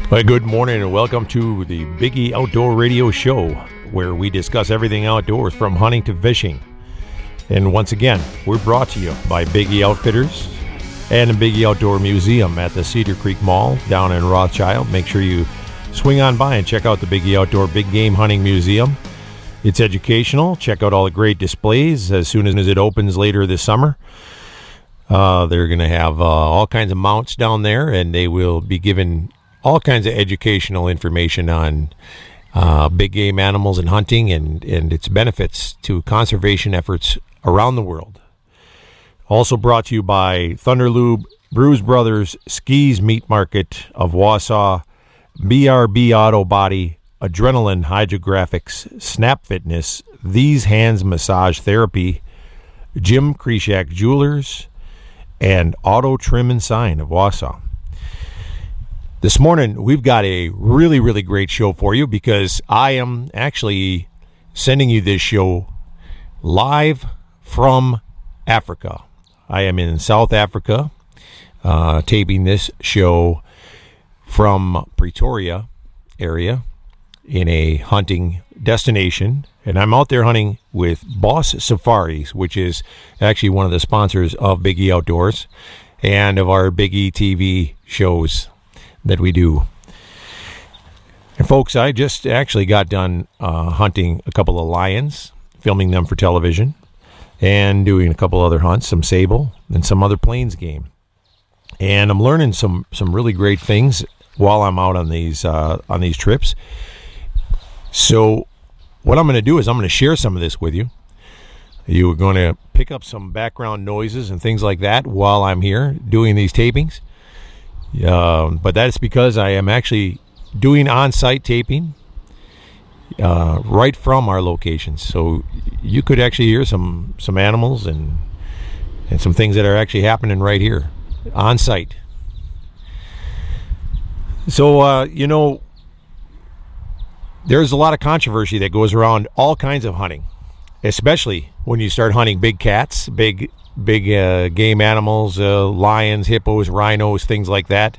Hi, good morning and welcome to the Biggie Outdoor Radio Show, where we discuss everything outdoors from hunting to fishing. And once again, we're brought to you by Biggie Outfitters and the Biggie Outdoor Museum at the Cedar Creek Mall down in Rothschild. Make sure you swing on by and check out the Biggie Outdoor Big Game Hunting Museum. It's educational. Check out all the great displays as soon as it opens later this summer. They're going to have all kinds of mounts down there, and they will be given all kinds of educational information on big game animals and hunting and its benefits to conservation efforts around the world. Also brought to you by Thunderlube, Bruise Brothers, Skis Meat Market of Wausau, BRB Auto Body, Adrenaline Hydrographics, Snap Fitness, These Hands Massage Therapy, Jim Kreshak Jewelers, and Auto Trim and Sign of Wausau. This morning, we've got a really, really great show for you because I am actually sending you this show live from Africa. I am in South Africa, taping this show from Pretoria area in a hunting destination. And I'm out there hunting with Boss Safaris, which is actually one of the sponsors of Biggie Outdoors and of our Biggie TV shows that we do. And folks, I just actually got done hunting a couple of lions, filming them for television, and doing a couple other hunts, some sable and some other plains game. And I'm learning some really great things while I'm out on these trips. So what I'm going to do is I'm going to share some of this with you. You're going to pick up some background noises and things like that while I'm here doing these tapings. But that's because I am actually doing on-site taping right from our locations. So you could actually hear some animals and some things that are actually happening right here on-site. So, there's a lot of controversy that goes around all kinds of hunting, especially when you start hunting big cats, big game animals, lions, hippos, rhinos, things like that.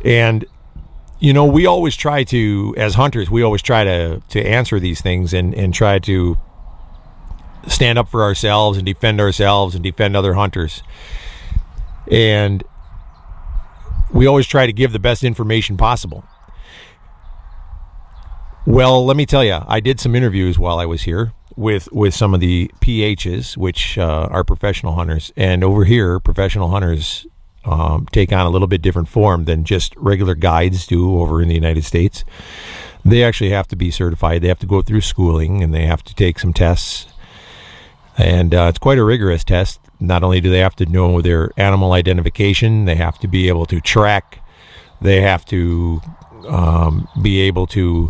And we always try to, as hunters, to answer these things and try to stand up for ourselves and defend other hunters. And we always try to give the best information possible. Well, let me tell you, I did some interviews while I was here with some of the PHs, which are professional hunters. And over here, professional hunters take on a little bit different form than just regular guides do over in the United States. They actually have to be certified. They have to go through schooling, and they have to take some tests. And it's quite a rigorous test. Not only do they have to know their animal identification, they have to be able to track. They have to be able to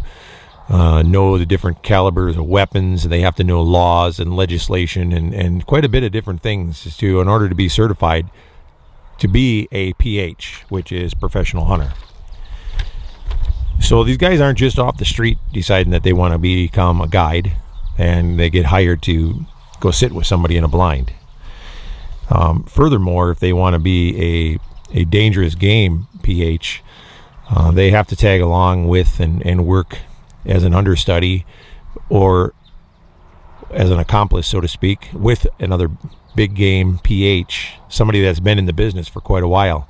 know the different calibers of weapons. They have to know laws and legislation and quite a bit of different things in order to be certified to be a PH, which is professional hunter. So these guys aren't just off the street deciding that they want to become a guide and they get hired to go sit with somebody in a blind. Furthermore, if they want to be a dangerous game PH, they have to tag along with and work as an understudy or as an accomplice, so to speak, with another big game PH, somebody that's been in the business for quite a while,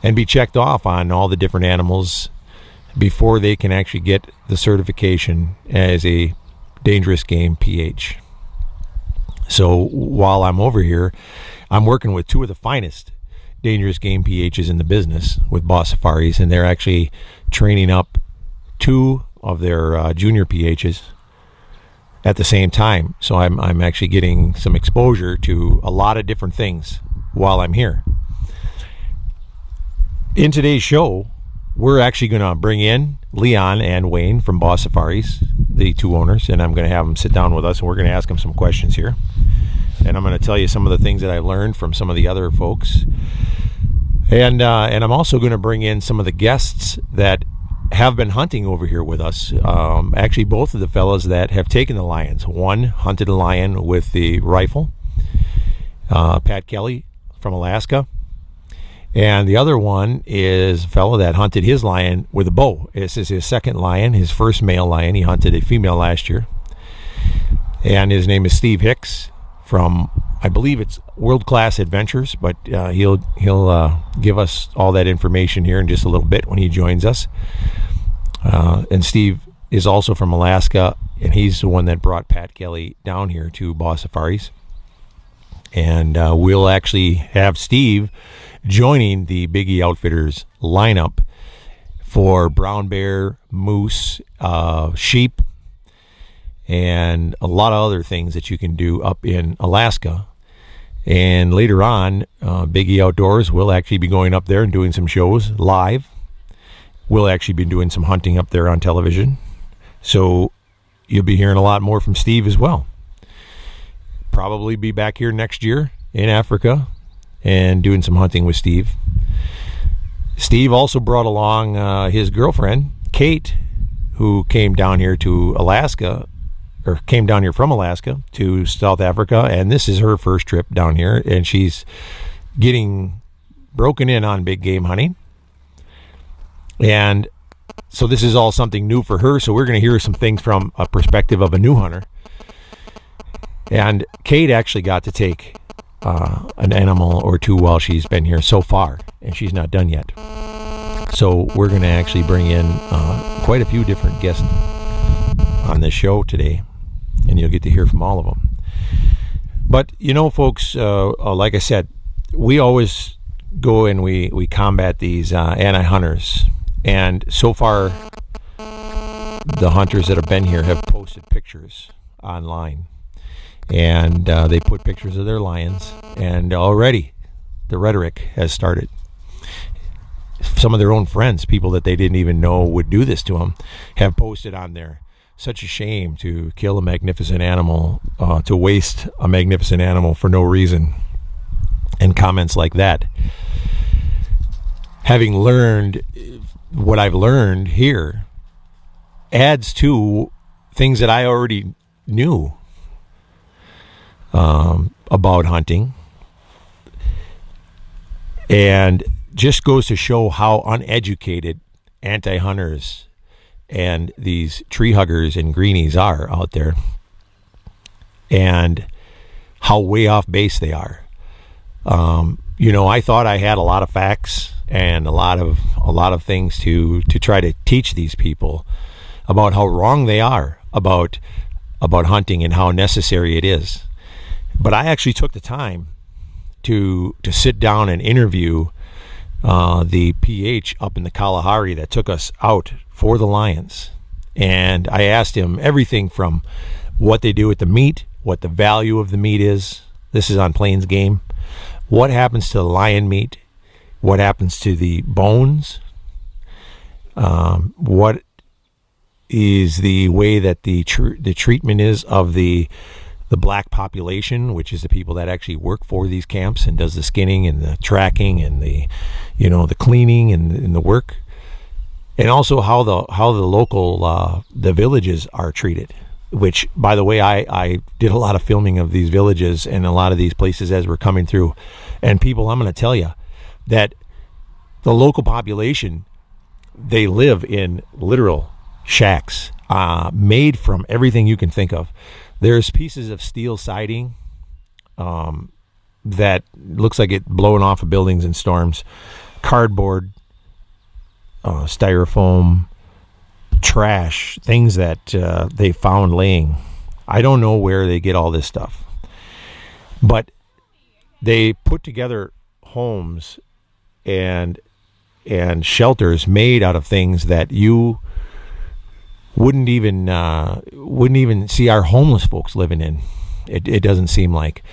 and be checked off on all the different animals before they can actually get the certification as a dangerous game PH. So while I'm over here, I'm working with two of the finest dangerous game PHs in the business with Boss Safaris, and they're actually training up two of their junior PHs at the same time. So I'm actually getting some exposure to a lot of different things while I'm here. In today's show, we're actually going to bring in Leon and Wayne from Boss Safaris, the two owners, and I'm going to have them sit down with us, and we're going to ask them some questions here. And I'm going to tell you some of the things that I've learned from some of the other folks. And I'm also going to bring in some of the guests that have been hunting over here with us. Actually, both of the fellows that have taken the lions. One hunted a lion with the rifle, Pat Kelly from Alaska, And the other one is a fellow that hunted his lion with a bow. This is his second lion, his first male lion. He hunted a female last year. And his name is Steve Hicks from, I believe it's World Class Adventures, but he'll give us all that information here in just a little bit when he joins us. And Steve is also from Alaska, and he's the one that brought Pat Kelly down here to Boss Safaris. And we'll actually have Steve joining the Big E Outfitters lineup for brown bear, moose, sheep, and a lot of other things that you can do up in Alaska. And later on, Big E Outdoors will actually be going up there and doing some shows live. We'll actually be doing some hunting up there on television. So you'll be hearing a lot more from Steve as well. Probably be back here next year in Africa and doing some hunting with Steve. Steve also brought along his girlfriend, Kate, who came down here to Alaska, or came down here from Alaska to South Africa, and this is her first trip down here, and she's getting broken in on big game hunting. And so this is all something new for her, so we're going to hear some things from a perspective of a new hunter. And Kate actually got to take an animal or two while she's been here so far, and she's not done yet. So we're going to actually bring in quite a few different guests on this show today, and you'll get to hear from all of them. But, you know, folks, like I said, we always go and we combat these anti-hunters. And so far, the hunters that have been here have posted pictures online. And they put pictures of their lions, and already the rhetoric has started. Some of their own friends, people that they didn't even know would do this to them, have posted on there. Such a shame to kill a magnificent animal, to waste a magnificent animal for no reason, and comments like that. Having learned what I've learned here adds to things that I already knew about hunting, and just goes to show how uneducated anti-hunters and these tree huggers and greenies are out there, and how way off base they are. You know, I thought I had a lot of facts and a lot of things to try to teach these people about how wrong they are about hunting and how necessary it is. But I actually took the time to sit down and interview the PH up in the Kalahari that took us out for the lions. And I asked him everything from what they do with the meat, what the value of the meat is. This is on Plains Game. What happens to the lion meat? What happens to the bones? What is the way that the treatment is of the black population, which is the people that actually work for these camps and does the skinning and the tracking and the cleaning and the work, and also how the local the villages are treated. Which, by the way, I did a lot of filming of these villages and a lot of these places as we're coming through, and people, I'm going to tell you that the local population, they live in literal shacks made from everything you can think of. There's pieces of steel siding that looks like it blowing off of buildings in storms, cardboard, styrofoam, trash, things that they found laying. I don't know where they get all this stuff, but they put together homes and shelters made out of things that you wouldn't even see our homeless folks living in. It doesn't seem like.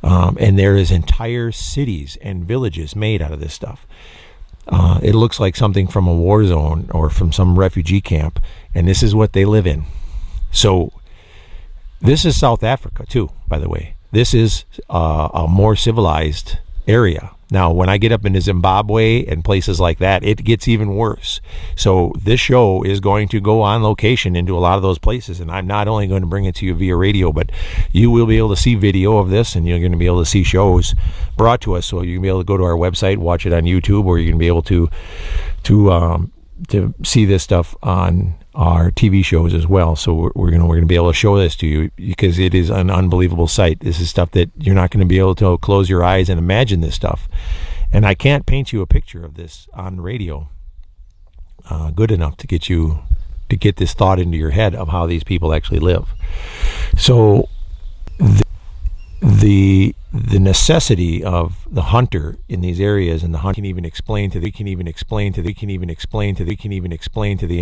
And there is entire cities and villages made out of this stuff. It looks like something from a war zone or from some refugee camp, and this is what they live in. So this is South Africa too, by the way. This is a more civilized area Now, when I get up into Zimbabwe and places like that, it gets even worse. So this show is going to go on location into a lot of those places, and I'm not only going to bring it to you via radio, but you will be able to see video of this, and you're going to be able to see shows brought to us. So you can be able to go to our website, watch it on YouTube, or you can be able to see this stuff on our TV shows as well. So we're going to be able to show this to you, because it is an unbelievable sight. This is stuff that you're not going to be able to close your eyes and imagine this stuff. And I can't paint you a picture of this on radio good enough to get this thought into your head of how these people actually live. So the necessity of the hunter in these areas, and the hunt can even explain to the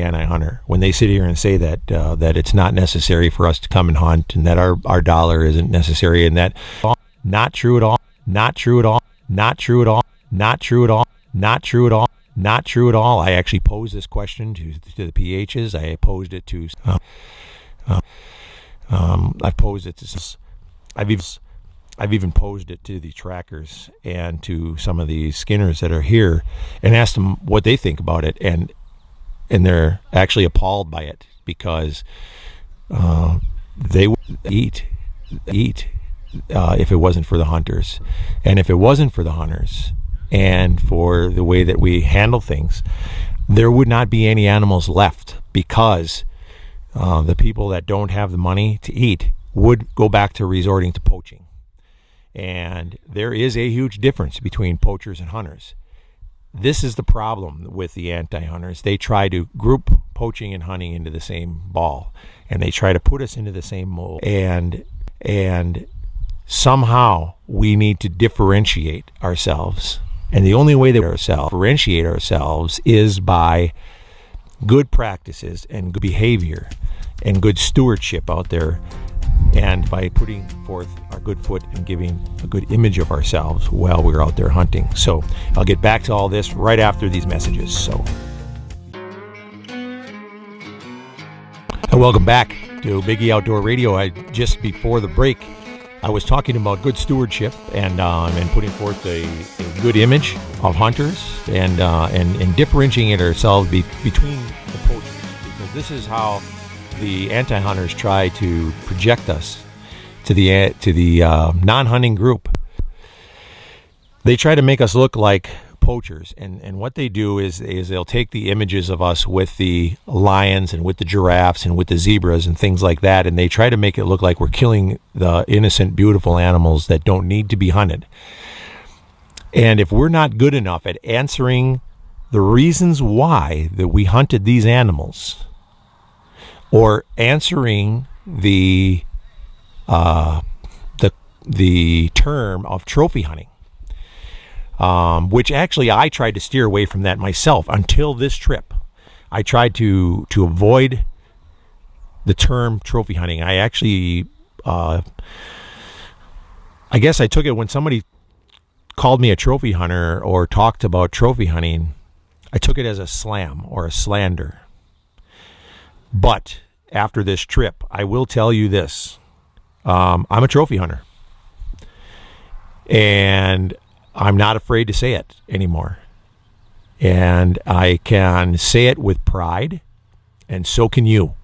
anti-hunter when they sit here and say that it's not necessary for us to come and hunt, and that our dollar isn't necessary, and that not true at all, not true at all, not true at all, not true at all, not true at all, not true at all. I actually posed this question to the PHs. I posed it to I've posed it to I've even posed it to the trackers and to some of the skinners that are here, and asked them what they think about it, and they're actually appalled by it, because they would eat if it wasn't for the hunters. And if it wasn't for the hunters and for the way that we handle things, there would not be any animals left, because the people that don't have the money to eat would go back to resorting to poaching. And there is a huge difference between poachers and hunters. This is the problem with the anti-hunters. They try to group poaching and hunting into the same ball, and they try to put us into the same mold. And somehow we need to differentiate ourselves. And the only way that we differentiate ourselves is by good practices and good behavior and good stewardship out there, and by putting forth our good foot and giving a good image of ourselves while we're out there hunting. So I'll get back to all this right after these messages. So, welcome back to Biggie Outdoor Radio. Just before the break, I was talking about good stewardship and putting forth a good image of hunters and differentiating ourselves between the poachers, because this is how the anti-hunters try to project us to the non-hunting group. They try to make us look like poachers, and what they do is they'll take the images of us with the lions and with the giraffes and with the zebras and things like that, and they try to make it look like we're killing the innocent, beautiful animals that don't need to be hunted. And if we're not good enough at answering the reasons why that we hunted these animals, or answering the term of trophy hunting, which actually I tried to steer away from that myself until this trip. I tried to avoid the term trophy hunting. I actually, I guess I took it when somebody called me a trophy hunter or talked about trophy hunting, I took it as a slam or a slander. But after this trip, I will tell you this. I'm a trophy hunter. And I'm not afraid to say it anymore. And I can say it with pride, and so can you.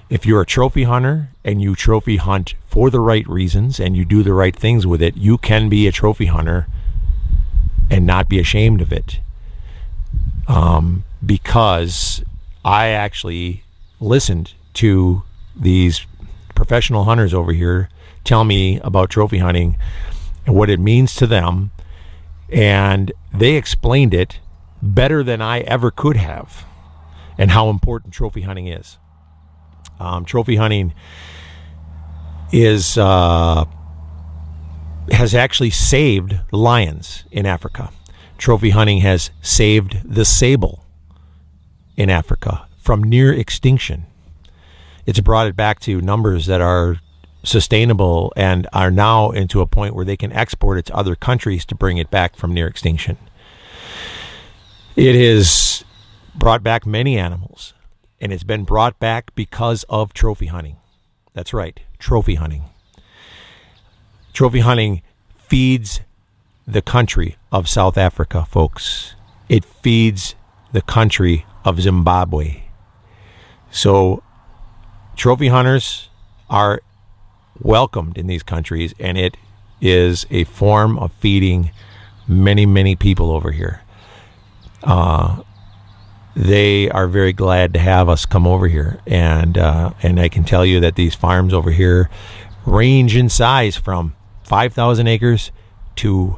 If you're a trophy hunter and you trophy hunt for the right reasons and you do the right things with it, you can be a trophy hunter and not be ashamed of it. Because I actually listened to these professional hunters over here tell me about trophy hunting and what it means to them, and they explained it better than I ever could have, and how important trophy hunting is. Trophy hunting has actually saved lions in Africa. Trophy hunting has saved the sable in Africa from near extinction. It's brought it back to numbers that are sustainable and are now into a point where they can export it to other countries to bring it back from near extinction. It has brought back many animals, and it's been brought back because of trophy hunting. That's right, trophy hunting. Trophy hunting feeds the country of South Africa, folks. It feeds the country of Zimbabwe. So trophy hunters are welcomed in these countries, and it is a form of feeding many, many people over here. They are very glad to have us come over here, and I can tell you that these farms over here range in size from 5,000 acres to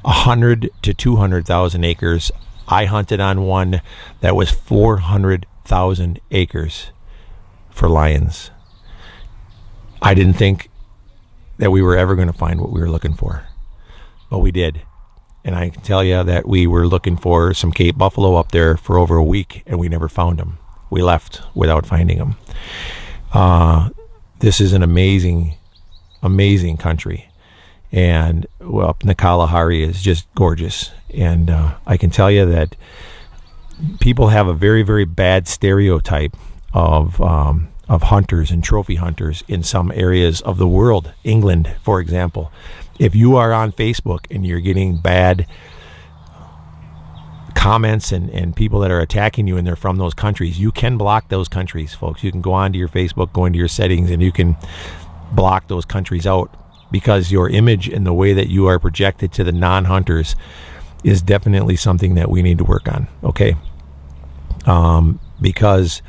100 to 200,000 acres. I hunted on one that was 400,000 acres for lions. I didn't think that we were ever going to find what we were looking for, but we did. And I can tell you that we were looking for some Cape buffalo up there for over a week, and we never found them. We left without finding them. This is an amazing, amazing country. And up in the Kalahari is just gorgeous. And I can tell you that people have a very, very bad stereotype of hunters and trophy hunters in some areas of the world. England, for example. If you are on Facebook and you're getting bad comments and people that are attacking you and they're from those countries, you can block those countries, folks. You can go onto your Facebook, go into your settings, and you can block those countries out, because your image and the way that you are projected to the non-hunters is definitely something that we need to work on, okay? Because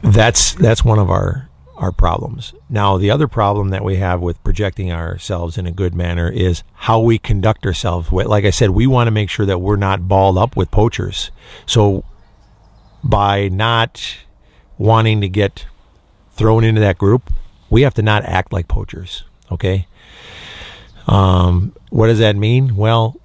that's one of our problems. Now, the other problem that we have with projecting ourselves in a good manner is how we conduct ourselves. Like I said, we want to make sure that we're not balled up with poachers. So by not wanting to get thrown into that group, we have to not act like poachers, okay? What does that mean? Well,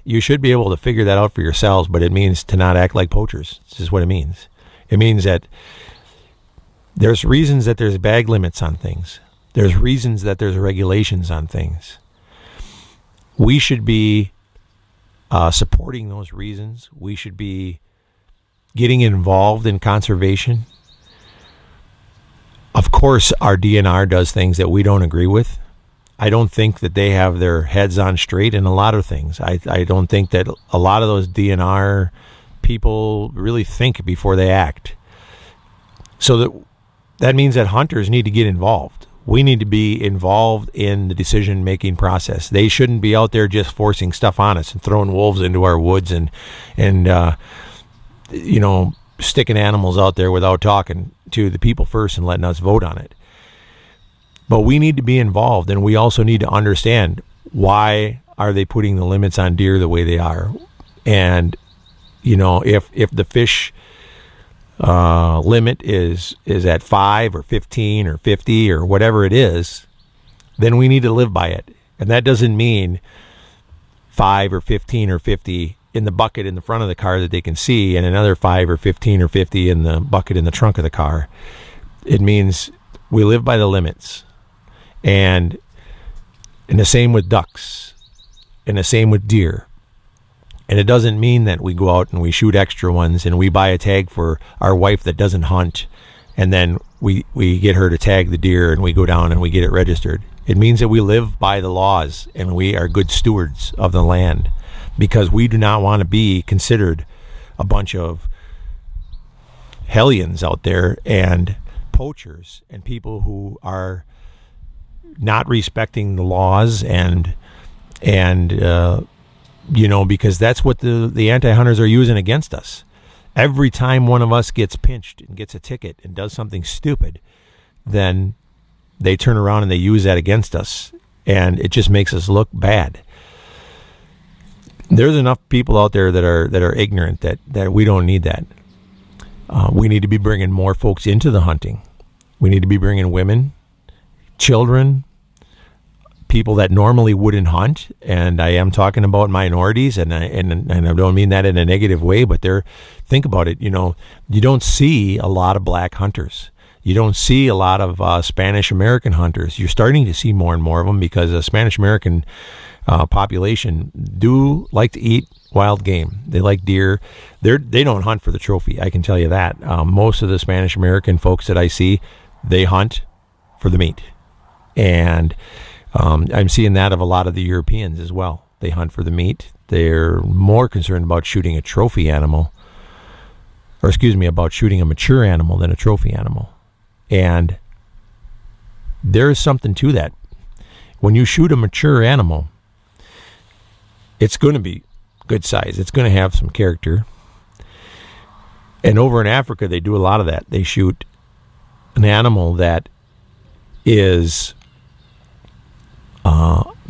you should be able to figure that out for yourselves, but it means to not act like poachers. This is what it means. It means that there's reasons that there's bag limits on things. There's reasons that there's regulations on things. We should be supporting those reasons. We should be getting involved in conservation. Of course, our DNR does things that we don't agree with. I don't think that they have their heads on straight in a lot of things. I don't think that a lot of those DNR people really think before they act. So that means that hunters need to get involved. We need to be involved in the decision-making process. They shouldn't be out there just forcing stuff on us and throwing wolves into our woods and sticking animals out there without talking to the people first and letting us vote on it. But we need to be involved, and we also need to understand why are they putting the limits on deer the way they are. And if the fish limit is at 5 or 15 or 50 or whatever it is, then we need to live by it. And that doesn't mean 5 or 15 or 50 in the bucket in the front of the car that they can see, and another 5 or 15 or 50 in the bucket in the trunk of the car. It means we live by the limits. And the same with ducks, and the same with deer. And it doesn't mean that we go out and we shoot extra ones and we buy a tag for our wife that doesn't hunt, and then we get her to tag the deer and we go down and we get it registered. It means that we live by the laws and we are good stewards of the land, because we do not want to be considered a bunch of hellions out there and poachers and people who are not respecting the laws and because that's what the anti-hunters are using against us. Every time one of us gets pinched and gets a ticket and does something stupid, then they turn around and they use that against us, and it just makes us look bad. There's enough people out there that are ignorant that we don't need that. We need to be bringing more folks into the hunting. We need to be bringing women, children, people that normally wouldn't hunt, and I am talking about minorities, and I don't mean that in a negative way, but think about it. You don't see a lot of black hunters. You don't see a lot of Spanish American hunters. You're starting to see more and more of them, because the Spanish American population do like to eat wild game. They like deer. They don't hunt for the trophy, I can tell you that. Most of the Spanish American folks that I see, they hunt for the meat. And I'm seeing that of a lot of the Europeans as well. They hunt for the meat. They're more concerned about shooting a trophy animal, or about shooting a mature animal than a trophy animal. And there's something to that. When you shoot a mature animal, it's going to be good size. It's going to have some character. And over in Africa, they do a lot of that. They shoot an animal that is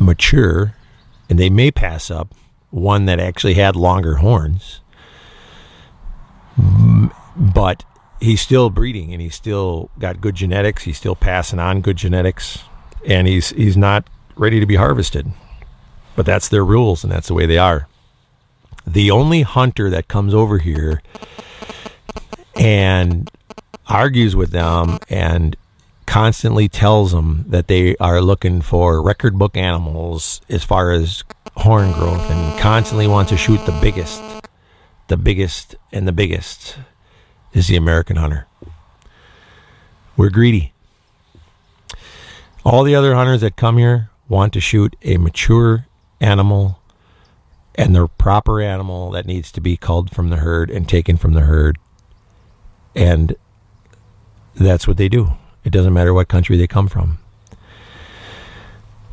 mature, and they may pass up one that actually had longer horns, but he's still breeding, and he's still got good genetics. He's still passing on good genetics, and he's not ready to be harvested. But that's their rules, and that's the way they are. The only hunter that comes over here and argues with them and constantly tells them that they are looking for record book animals as far as horn growth, and constantly wants to shoot the biggest, and the biggest is the American hunter. We're greedy. All the other hunters that come here want to shoot a mature animal, and the proper animal that needs to be culled from the herd and taken from the herd. And that's what they do. It doesn't matter what country they come from.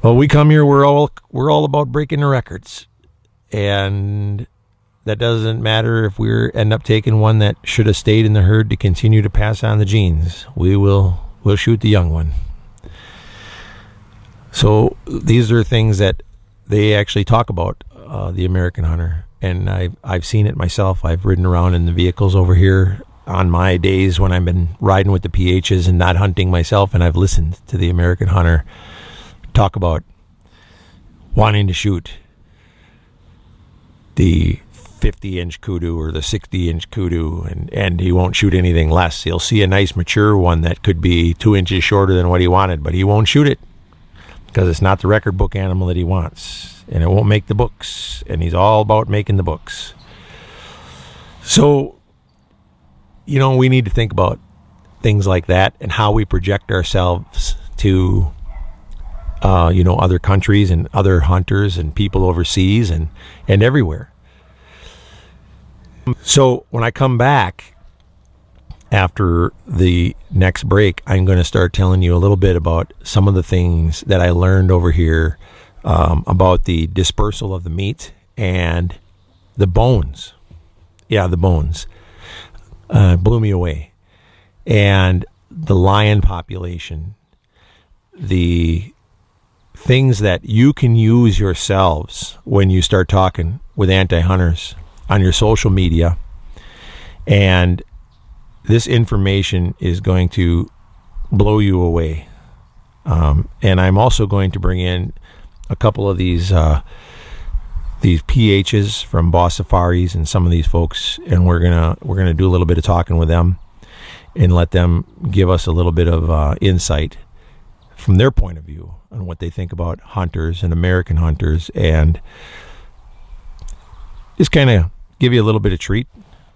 Well, we come here, we're all about breaking the records. And that doesn't matter if we end up taking one that should have stayed in the herd to continue to pass on the genes. We'll shoot the young one. So these are things that they actually talk about, the American hunter. And I've seen it myself. I've ridden around in the vehicles over here on my days when I've been riding with the PHs and not hunting myself, and I've listened to the American hunter talk about wanting to shoot the 50-inch kudu or the 60-inch kudu, and he won't shoot anything less. He'll see a nice mature one that could be 2 inches shorter than what he wanted, but he won't shoot it because it's not the record book animal that he wants, and it won't make the books, and he's all about making the books. So, we need to think about things like that and how we project ourselves to, other countries and other hunters and people overseas and everywhere. So when I come back after the next break, I'm going to start telling you a little bit about some of the things that I learned over here about the dispersal of the meat and the bones. Yeah, the bones. Blew me away. And the lion population, the things that you can use yourselves when you start talking with anti-hunters on your social media. And this information is going to blow you away. And I'm also going to bring in a couple of these PHs from Boss Safaris and some of these folks, and we're gonna do a little bit of talking with them and let them give us a little bit of insight from their point of view on what they think about hunters and American hunters, and just kind of give you a little bit of treat,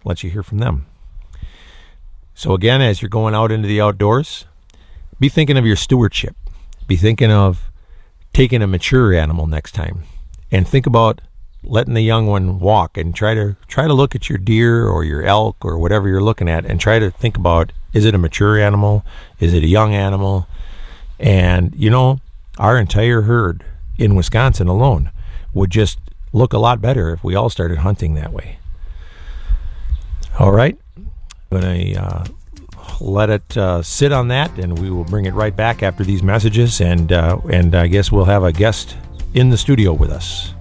let you hear from them. So again, as you're going out into the outdoors, be thinking of your stewardship. Be thinking of taking a mature animal next time, and think about letting the young one walk, and try to look at your deer or your elk or whatever you're looking at, and try to think about, is it a mature animal? Is it a young animal? And our entire herd in Wisconsin alone would just look a lot better if we all started hunting that way. All right, I'm gonna let it sit on that, and we will bring it right back after these messages, and I guess we'll have a guest in the studio with us.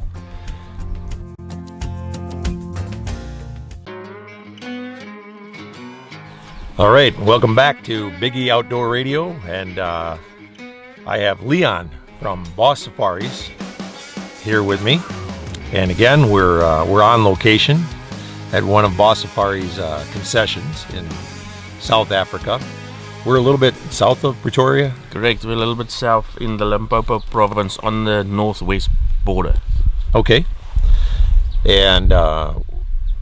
All right, welcome back to Biggie Outdoor Radio, and I have Leon from Boss Safaris here with me. And again, we're on location at one of Boss Safaris' concessions in South Africa. We're a little bit south of Pretoria. Correct, we're a little bit south in the Limpopo province on the northwest border. Okay. And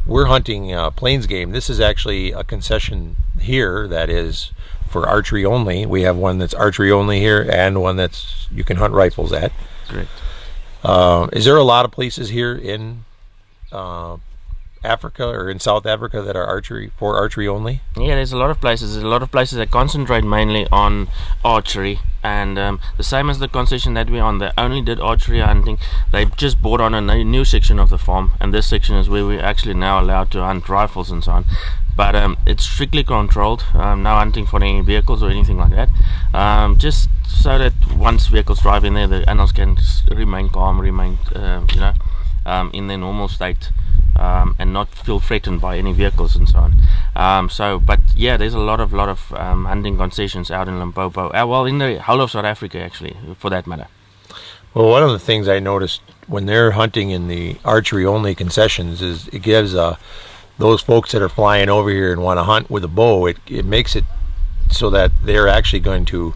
we're hunting plains game. This is actually a concession here that is for archery only. We have one that's archery only here, and one that's you can hunt rifles at. Correct. Is there a lot of places here in Africa or in South Africa that are archery only? Yeah, there's a lot of places. There's a lot of places that concentrate mainly on archery, and the same as the concession that we're on, they only did archery hunting. They've just bought on a new section of the farm, and this section is where we're actually now allowed to hunt rifles and so on. But it's strictly controlled, no hunting for any vehicles or anything like that. Just so that once vehicles drive in there, the animals can remain calm, remain in their normal state, and not feel threatened by any vehicles and so on. But yeah, there's a lot of hunting concessions out in Limpopo. Well, in the whole of South Africa, actually, for that matter. Well, one of the things I noticed when they're hunting in the archery-only concessions is it gives those folks that are flying over here and want to hunt with a bow, it makes it so that they're actually going to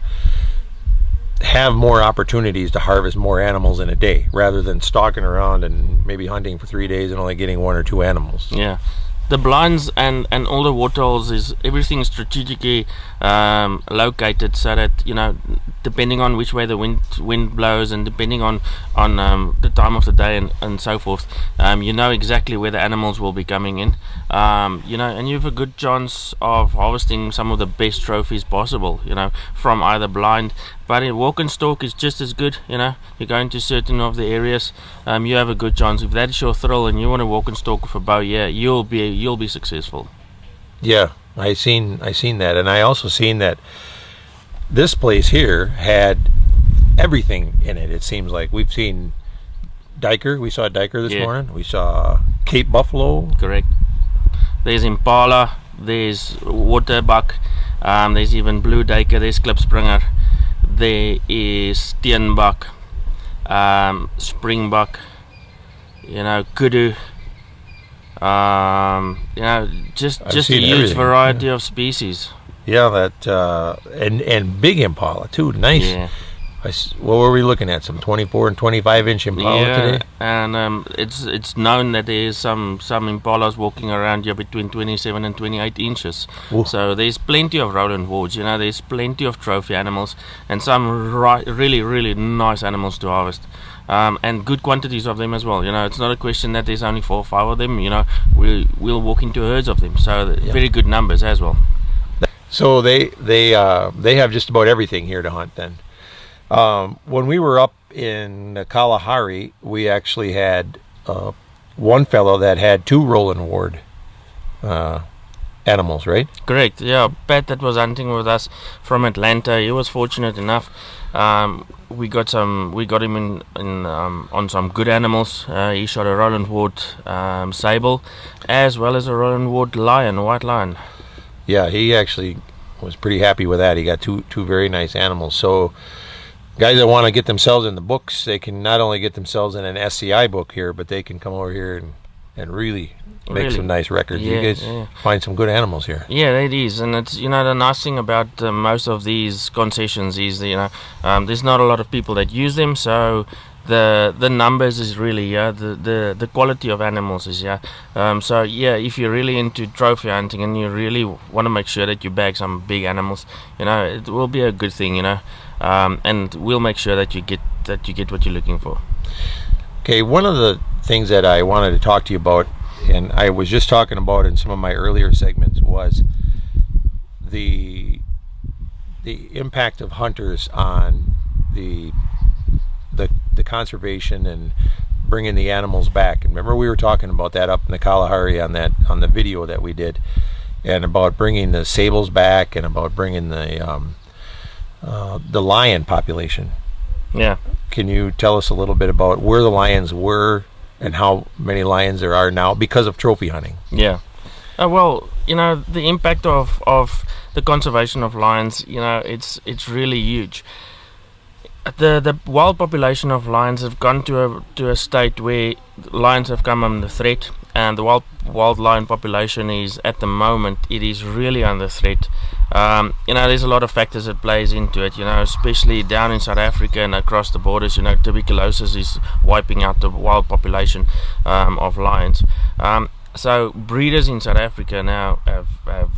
have more opportunities to harvest more animals in a day, rather than stalking around and maybe hunting for 3 days and only getting 1 or 2 animals. Yeah, the blinds and all the waterholes is everything strategically located so that, depending on which way the wind blows and depending on the time of the day and so forth, exactly where the animals will be coming in, and you have a good chance of harvesting some of the best trophies possible, from either blind. But in walk and stalk is just as good. You go into certain of the areas, you have a good chance. If that is your thrill and you want to walk and stalk with a bow, yeah, you'll be successful. Yeah, I seen that, and I also seen that this place here had everything in it. It seems like we've seen duiker. We saw duiker this morning. We saw Cape buffalo. Correct. There's impala. There's waterbuck. There's even blue duiker. There's klipspringer. There is steenbuck, springbuck, kudu, just a huge variety of species. Yeah, that and big impala too. Nice. Yeah. What were we looking at? Some 24 and 25 inch impala today. And it's known that there's some impalas walking around here between 27 and 28 inches. Ooh. So there's plenty of Roland wards. There's plenty of trophy animals and some really, really nice animals to harvest. And good quantities of them as well. It's not a question that there's only 4 or 5 of them. We'll walk into herds of them. So very good numbers as well. So they have just about everything here to hunt then. When we were up in the Kalahari, we actually had one fellow that had 2 Roland Ward animals, right? Correct. Yeah, Pat that was hunting with us from Atlanta. He was fortunate enough. We got him in on some good animals. He shot a Roland Ward sable, as well as a Roland Ward white lion. Yeah, he actually was pretty happy with that. He got two very nice animals. So guys that want to get themselves in the books, they can not only get themselves in an SCI book here, but they can come over here and really make some nice records. You guys find some good animals here. Yeah, it is, and it's the nice thing about most of these concessions is there's not a lot of people that use them, so the numbers is really the quality of animals is so if you're really into trophy hunting and you really want to make sure that you bag some big animals, it will be a good thing, and we'll make sure that you get what you're looking for. Okay, one of the things that I wanted to talk to you about, and I was just talking about in some of my earlier segments, was the impact of hunters on the conservation and bringing the animals back. And remember we were talking about that up in the Kalahari on the video that we did, and about bringing the sables back and about bringing the lion population. Yeah. Can you tell us a little bit about where the lions were and how many lions there are now because of trophy hunting? Yeah. Well, the impact of the conservation of lions, it's really huge. The wild population of lions have gone to a state where lions have come under threat, and the wild lion population is at the moment it is really under threat. There's a lot of factors that plays into it, especially down in South Africa and across the borders. Tuberculosis is wiping out the wild population of lions. So breeders in South Africa now have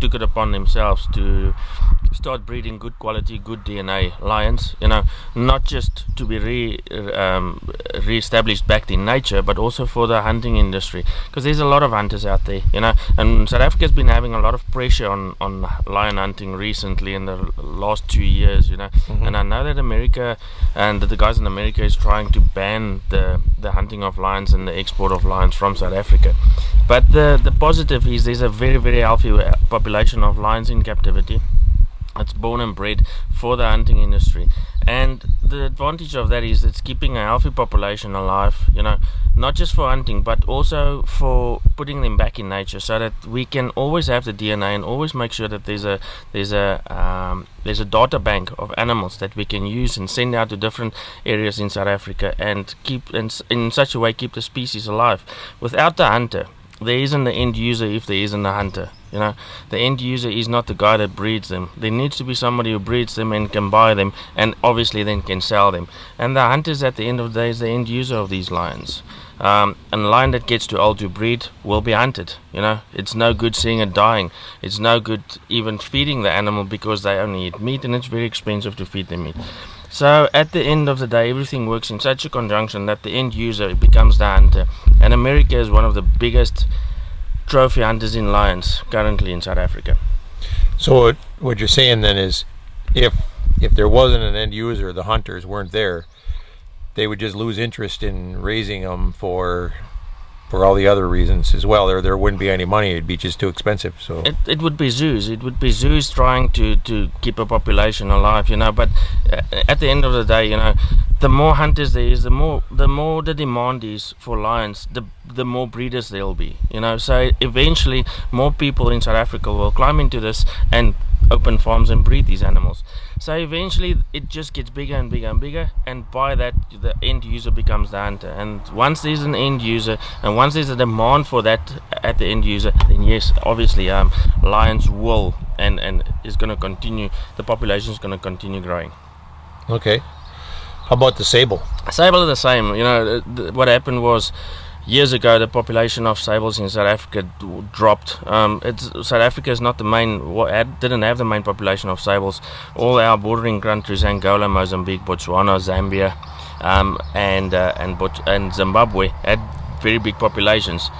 took it upon themselves to start breeding good quality, good DNA lions, not just to be re-established back in nature, but also for the hunting industry, because there's a lot of hunters out there, and South Africa's been having a lot of pressure on lion hunting recently in the last 2 years, and I know that America and that the guys in America is trying to ban the hunting of lions and the export of lions from South Africa. But the positive is there's a very, very healthy population of lions in captivity. It's born and bred for the hunting industry, and the advantage of that is it's keeping a healthy population alive, not just for hunting but also for putting them back in nature, so that we can always have the DNA and always make sure that there's a data bank of animals that we can use and send out to different areas in South Africa and keep in such a way keep the species alive. Without the hunter, there isn't the end user if there isn't a hunter. The end user is not the guy that breeds them. There needs to be somebody who breeds them and can buy them, and obviously then can sell them. And the hunters at the end of the day is the end user of these lions. And a lion that gets too old to breed will be hunted. It's no good seeing it dying. It's no good even feeding the animal, because they only eat meat and it's very expensive to feed them meat. So at the end of the day, everything works in such a conjunction that the end user becomes the hunter. And America is one of the biggest trophy hunters in lions currently in South Africa. So what you're saying then is, if there wasn't an end user, the hunters weren't there, they would just lose interest in raising them for all the other reasons as well. There wouldn't be any money. It'd be just too expensive. So it would be zoos. It would be zoos trying to keep a population alive, But at the end of the day, the more hunters there is, the more the demand is for lions, the more breeders there'll be. So eventually more people in South Africa will climb into this and open farms and breed these animals. So eventually it just gets bigger and bigger and bigger, and by that the end user becomes the hunter. And once there's an end user and once there's a demand for that at the end user, then yes, obviously lions will and is going to continue, the population is going to continue growing. Okay. How about the sable? Sable is the same. What happened was, years ago, the population of sables in South Africa dropped. South Africa is not the main, didn't have the main population of sables. All our bordering countries, Angola, Mozambique, Botswana, Zambia, and Zimbabwe, had very big populations.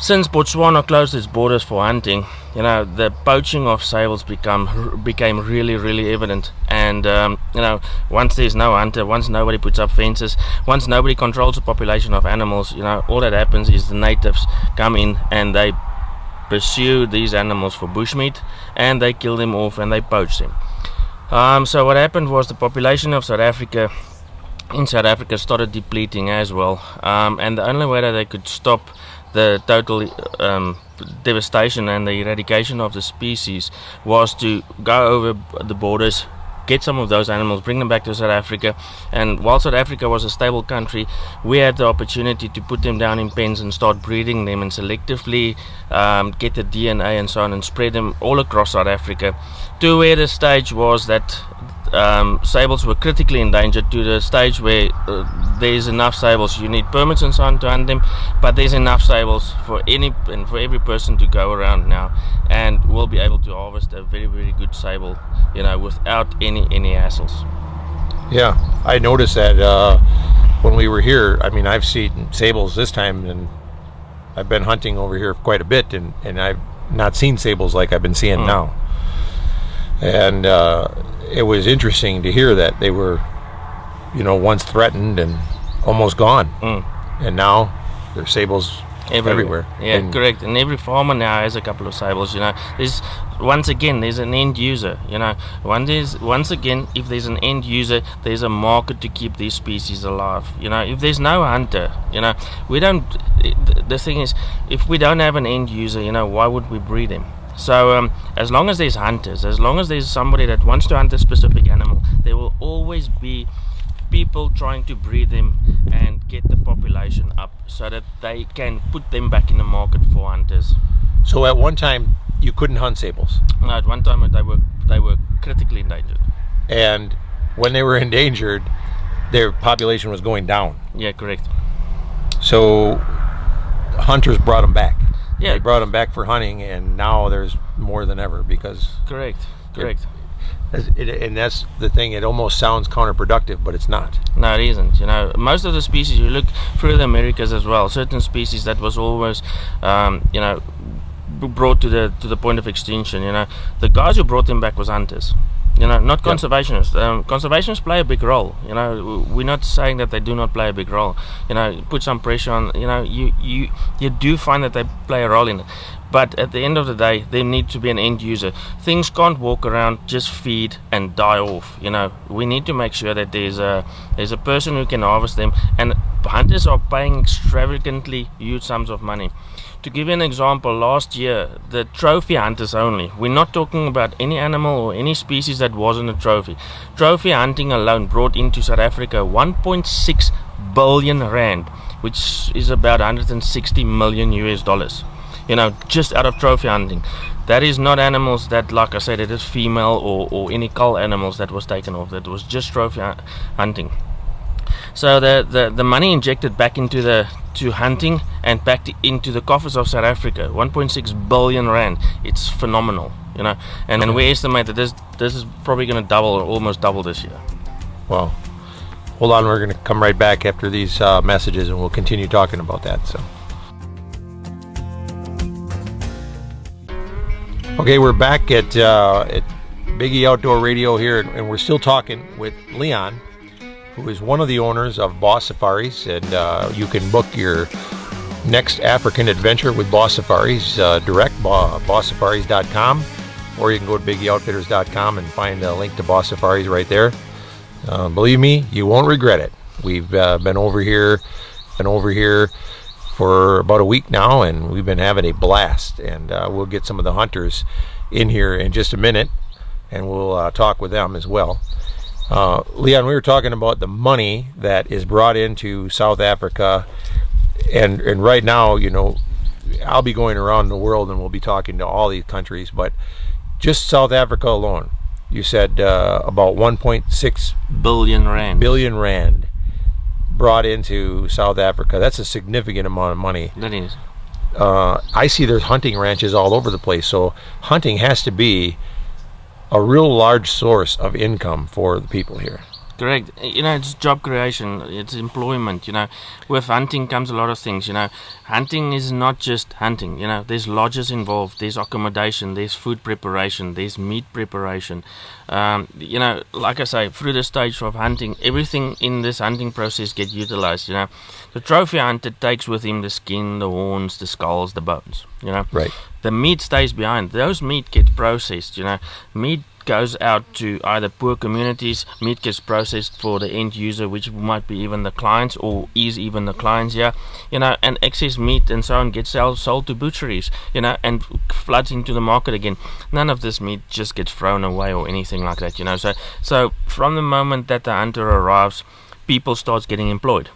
Since Botswana closed its borders for hunting, the poaching of sables became really, really evident. And once there's no hunter, once nobody puts up fences, once nobody controls the population of animals, all that happens is the natives come in and they pursue these animals for bushmeat, and they kill them off and they poach them. So what happened was the population of South Africa started depleting as well, and the only way that they could stop the total devastation and the eradication of the species was to go over the borders, get some of those animals, bring them back to South Africa. And while South Africa was a stable country, we had the opportunity to put them down in pens and start breeding them and selectively get the DNA and so on and spread them all across South Africa, to where the stage was that sables were critically endangered, to the stage where there's enough sables, you need permits and so on to hunt them, but there's enough sables for every person to go around now, and we'll be able to harvest a very, very good sable, without any hassles. Yeah, I noticed that when we were here. I mean, I've seen sables this time, and I've been hunting over here quite a bit, and I've not seen sables like I've been seeing now. And it was interesting to hear that they were, once threatened and almost gone, and now there's sables everywhere. Yeah, correct. And every farmer now has a couple of sables. There's an end user. Once again, if there's an end user, there's a market to keep these species alive. If there's no hunter, we don't. The thing is, if we don't have an end user, why would we breed them? So as long as there's hunters, as long as there's somebody that wants to hunt a specific animal, there will always be people trying to breed them and get the population up so that they can put them back in the market for hunters. So at one time you couldn't hunt sables? No, at one time they were critically endangered. And when they were endangered, their population was going down? Yeah, correct. So hunters brought them back? Yeah. They brought them back for hunting, and now there's more than ever because Correct. and that's the thing. It almost sounds counterproductive, but it's not. No, it isn't. Most of the species, you look through the Americas as well. Certain species that was almost, brought to the point of extinction. The guys who brought them back was hunters. Not conservationists. Conservationists play a big role. We're not saying that they do not play a big role. Put some pressure on. You do find that they play a role in it. But at the end of the day, there needs to be an end user. Things can't walk around, just feed and die off. We need to make sure that there's a person who can harvest them. And hunters are paying extravagantly huge sums of money. To give you an example, last year, the trophy hunters only, we're not talking about any animal or any species that wasn't a trophy. Trophy hunting alone brought into South Africa 1.6 billion rand, which is about 160 million US dollars. Just out of trophy hunting. That is not animals that, like I said, it is female or any cull animals that was taken off. That was just trophy hunting. So the money injected back into hunting and back into the coffers of South Africa, 1.6 billion rand. It's phenomenal, and we estimate that this is probably going to double or almost double this year. Well, hold on, we're going to come right back after these messages and we'll continue talking about that. So, okay, we're back at Biggie Outdoor Radio here, and we're still talking with Leon, who is one of the owners of Boss Safaris, and you can book your next African adventure with Boss Safaris direct, bosssafaris.com, or you can go to biggieoutfitters.com and find a link to Boss Safaris right there. Believe me, you won't regret it. We've been over here for about a week now, and we've been having a blast, and we'll get some of the hunters in here in just a minute, and we'll talk with them as well. Leon, we were talking about the money that is brought into South Africa, and right now, I'll be going around the world and we'll be talking to all these countries, but just South Africa alone, you said about 1.6 billion rand brought into South Africa. That's a significant amount of money. That is. I see there's hunting ranches all over the place, so hunting has to be a real large source of income for the people here. Correct. It's job creation, it's employment. With hunting comes a lot of things. Hunting is not just hunting. There's lodges involved, there's accommodation, there's food preparation, there's meat preparation. Like I say, through the stage of hunting, everything in this hunting process gets utilized. The trophy hunter takes with him the skin, the horns, the skulls, the bones. Right. The meat stays behind. Those meat get processed. Meat goes out to either poor communities, meat gets processed for the end user, which might be even the clients, or is even the clients, and excess meat and so on gets sold to butcheries, and floods into the market again. None of this meat just gets thrown away or anything like that, so from the moment that the hunter arrives, people starts getting employed.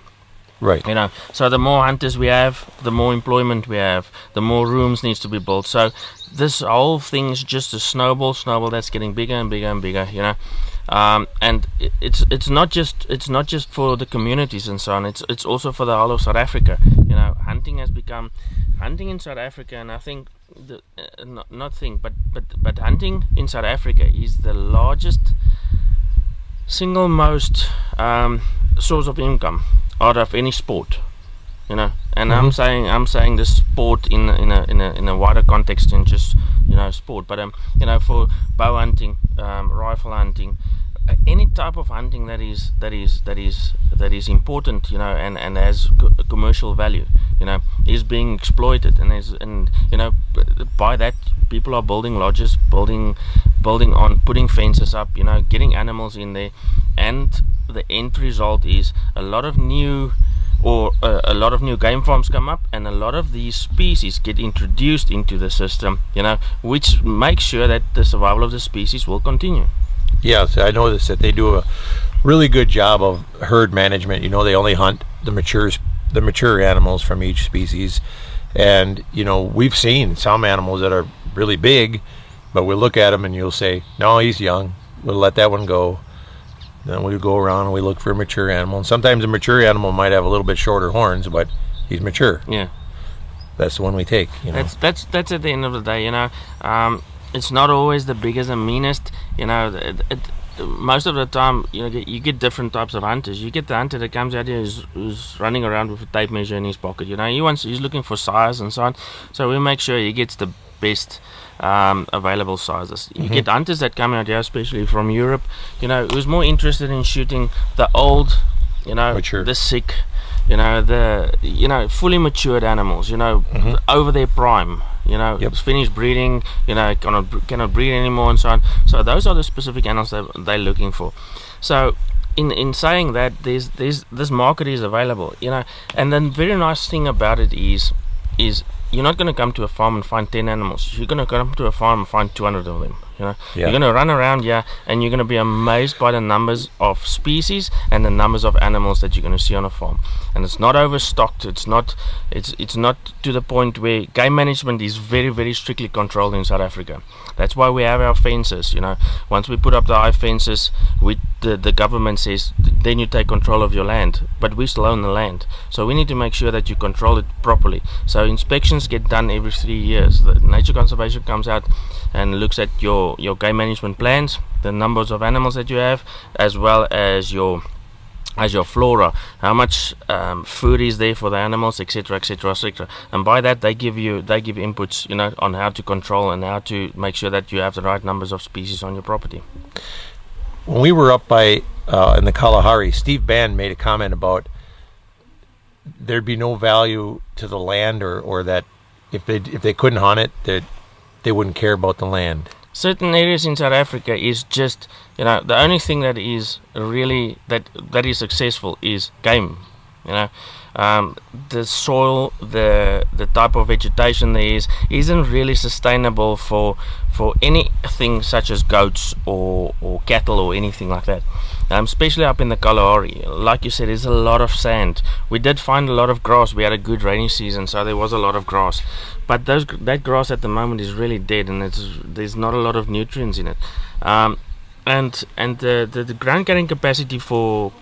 Right. So the more hunters we have, the more employment we have, the more rooms needs to be built. So this whole thing is just a snowball that's getting bigger and bigger and bigger. And it's not just for the communities and so on. It's also for the whole of South Africa. Hunting in South Africa, and I think but hunting in South Africa is the largest, single most source of income out of any sport, and mm-hmm. I'm saying this sport in a wider context than just sport, but for bow hunting, rifle hunting, any type of hunting that is important, and has commercial value, is being exploited, and by that people are building lodges, building on, putting fences up, getting animals in there, and the end result is a lot of new game farms come up, and a lot of these species get introduced into the system, which makes sure that the survival of the species will continue. Yes, I noticed that they do a really good job of herd management. They only hunt the mature animals from each species, and we've seen some animals that are really big, but we look at them and you'll say, no, he's young, we'll let that one go. Then we go around and we look for a mature animal, and sometimes a mature animal might have a little bit shorter horns, but he's mature. Yeah. that's the one we take. You know, that's at the end of the day. It's not always the biggest and meanest. Most of the time, you get different types of hunters. You get the hunter that comes out here who's running around with a tape measure in his pocket. He's looking for size and so on. So we make sure he gets the best available sizes. You get hunters that come out here, especially from Europe, who's more interested in shooting the old, Mature. the sick, fully matured animals, over their prime. It's finished breeding, cannot breed anymore and so on. So those are the specific animals that they're looking for. So in saying that, there's this market is available, and then very nice thing about it is you're not going to come to a farm and find 10 animals. You're going to come to a farm and find 200 of them. You're going to run around here and you're going to be amazed by the numbers of species and the numbers of animals that you're going to see on a farm. And it's not overstocked. It's not to the point where game management is very, very strictly controlled in South Africa. That's why we have our fences. Once we put up the high fences, the government says then you take control of your land, but we still own the land. So we need to make sure that you control it properly. So inspections get done every 3 years. The Nature Conservation comes out and looks at your game management plans, the numbers of animals that you have, as well as your flora, how much food is there for the animals, etc., etc., etc. And by that they give inputs, on how to control and how to make sure that you have the right numbers of species on your property. When we were up by in the Kalahari, Steve Band made a comment about there'd be no value to the land, or that if they couldn't hunt it, that they wouldn't care about the land. Certain areas in South Africa is just, the only thing that is really that is successful is game. The soil, the type of vegetation there isn't really sustainable for anything such as goats or cattle or anything like that. Especially up in the Kalahari, like you said, there's a lot of sand. We did find a lot of grass. We had a good rainy season, so there was a lot of grass. But that grass at the moment is really dead, and there's not a lot of nutrients in it. And the ground carrying capacity for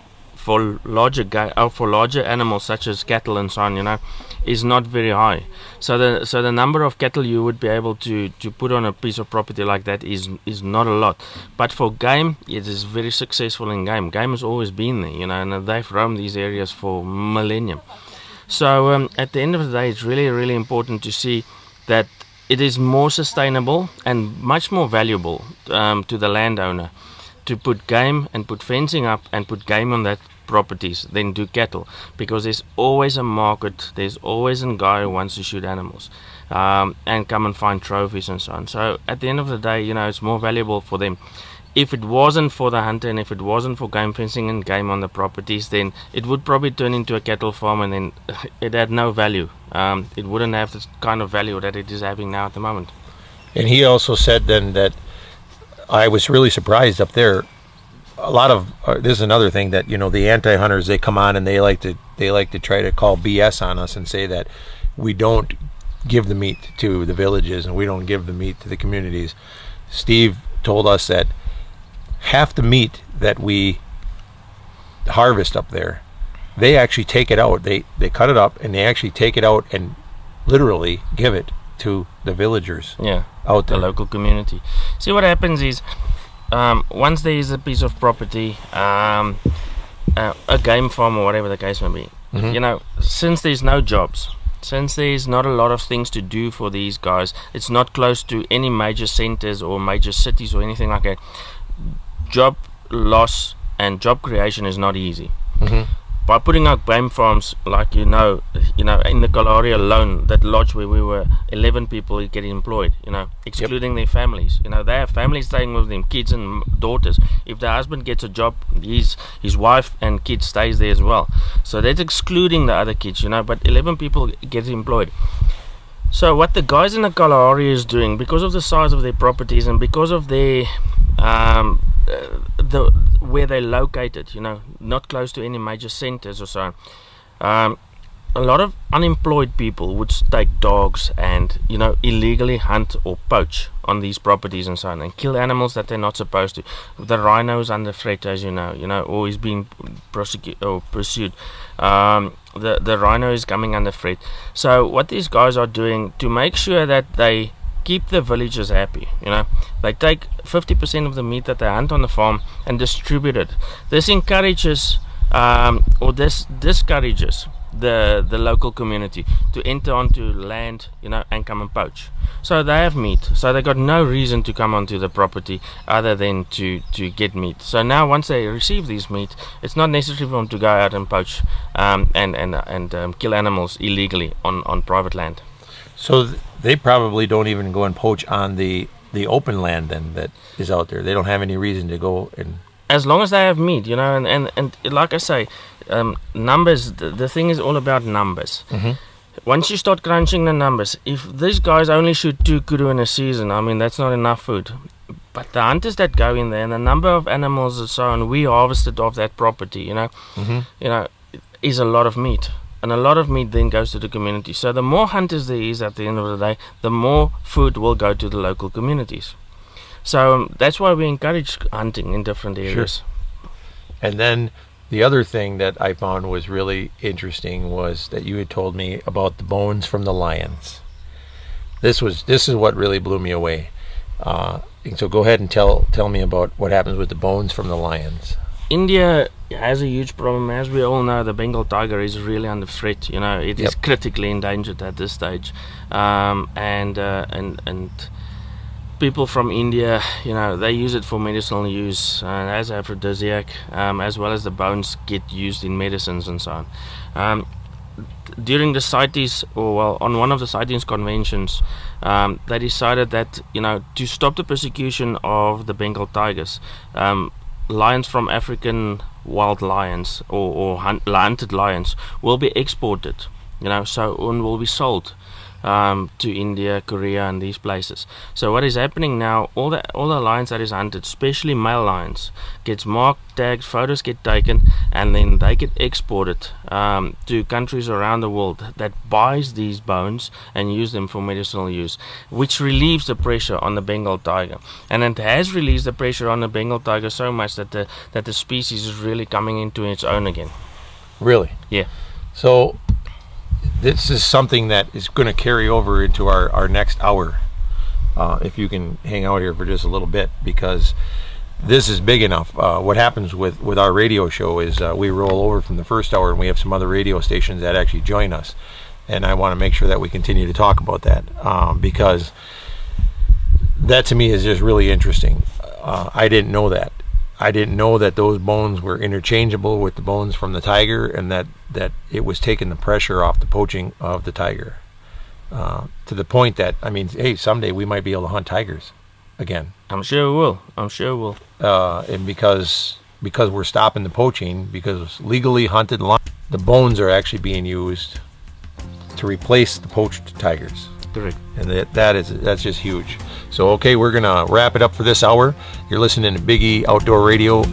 larger animals such as cattle and so on, is not very high. So the number of cattle you would be able to put on a piece of property like that is not a lot. But for game, it is very successful in game. Game has always been there, and they've roamed these areas for millennium. So at the end of the day, it's really, really important to see that it is more sustainable and much more valuable to the landowner to put game and put fencing up and put game on that properties than do cattle, because there's always a market, there's always a guy who wants to shoot animals and come and find trophies and so on. So at the end of the day, it's more valuable for them. If it wasn't for the hunter and if it wasn't for game fencing and game on the properties, then it would probably turn into a cattle farm, and then it had no value. It wouldn't have the kind of value that it is having now at the moment. And he also said then that I was really surprised up there. A lot of this is another thing that the anti-hunters, they come on and they like to try to call BS on us and say that we don't give the meat to the villages and we don't give the meat to the communities. Steve told us that half the meat that we harvest up there, they actually take it out. They cut it up and they actually take it out and literally give it to the villagers. Yeah, out there, the local community. See, what happens is, once there is a piece of property, a game farm or whatever the case may be, since there's no jobs, since there's not a lot of things to do for these guys, it's not close to any major centers or major cities or anything like that. Job loss and job creation is not easy. By putting up game farms, like in the Kalahari alone, that lodge where we were, 11 people get employed, excluding their families. They have families staying with them, kids and daughters. If the husband gets a job, his wife and kids stays there as well. So that's excluding the other kids, but 11 people get employed. So what the guys in the Kalahari is doing, because of the size of their properties and because of their where they're located, not close to any major centers or so on, a lot of unemployed people would take dogs and illegally hunt or poach on these properties and so on, and kill animals that they're not supposed to. The rhino is under threat, as or is being pursued. The rhino is coming under threat. So what these guys are doing to make sure that they keep the villagers happy, they take 50% of the meat that they hunt on the farm and distribute it. This encourages this discourages the local community to enter onto land, and come and poach. So they have meat, so they got no reason to come onto the property other than to get meat. So now once they receive this meat, it's not necessary for them to go out and poach and kill animals illegally on private land. So they probably don't even go and poach on the open land then that is out there. They don't have any reason to go and... As long as they have meat, and like I say, numbers, the thing is all about numbers. Mm-hmm. Once you start crunching the numbers, if these guys only shoot 2 kudu in a season, that's not enough food. But the hunters that go in there and the number of animals and so on we harvested off that property, Mm-hmm. Is a lot of meat. And a lot of meat then goes to the community. So the more hunters there is at the end of the day, the more food will go to the local communities. So that's why we encourage hunting in different areas. Sure. And then the other thing that I found was really interesting was that you had told me about the bones from the lions. This is what really blew me away. So go ahead and tell me about what happens with the bones from the lions. India has a huge problem. As we all know, the Bengal tiger is really under threat. It is critically endangered at this stage, and people from India, they use it for medicinal use as aphrodisiac, as well as the bones get used in medicines and so on. During the CITES, on one of the CITES conventions, they decided that to stop the persecution of the Bengal tigers, lions from African wild lions or hunted lions will be exported, and will be sold to India, Korea, and these places. So what is happening now? All the lions that is hunted, especially male lions, gets marked, tagged, photos get taken, and then they get exported to countries around the world that buys these bones and use them for medicinal use, which relieves the pressure on the Bengal tiger. And it has released the pressure on the Bengal tiger so much that the species is really coming into its own again. Really? Yeah. So this is something that is going to carry over into our next hour, if you can hang out here for just a little bit, because this is big enough. What happens with our radio show is we roll over from the first hour and we have some other radio stations that actually join us, and I want to make sure that we continue to talk about that, because that to me is just really interesting. I didn't know that. I didn't know that those bones were interchangeable with the bones from the tiger, and that it was taking the pressure off the poaching of the tiger, to the point that, hey, someday we might be able to hunt tigers again. I'm sure we will. And because we're stopping the poaching, because legally hunted lions, the bones are actually being used to replace the poached tigers. Correct. And that's just huge. So okay, we're gonna wrap it up for this hour. You're listening to Big E Outdoor Radio.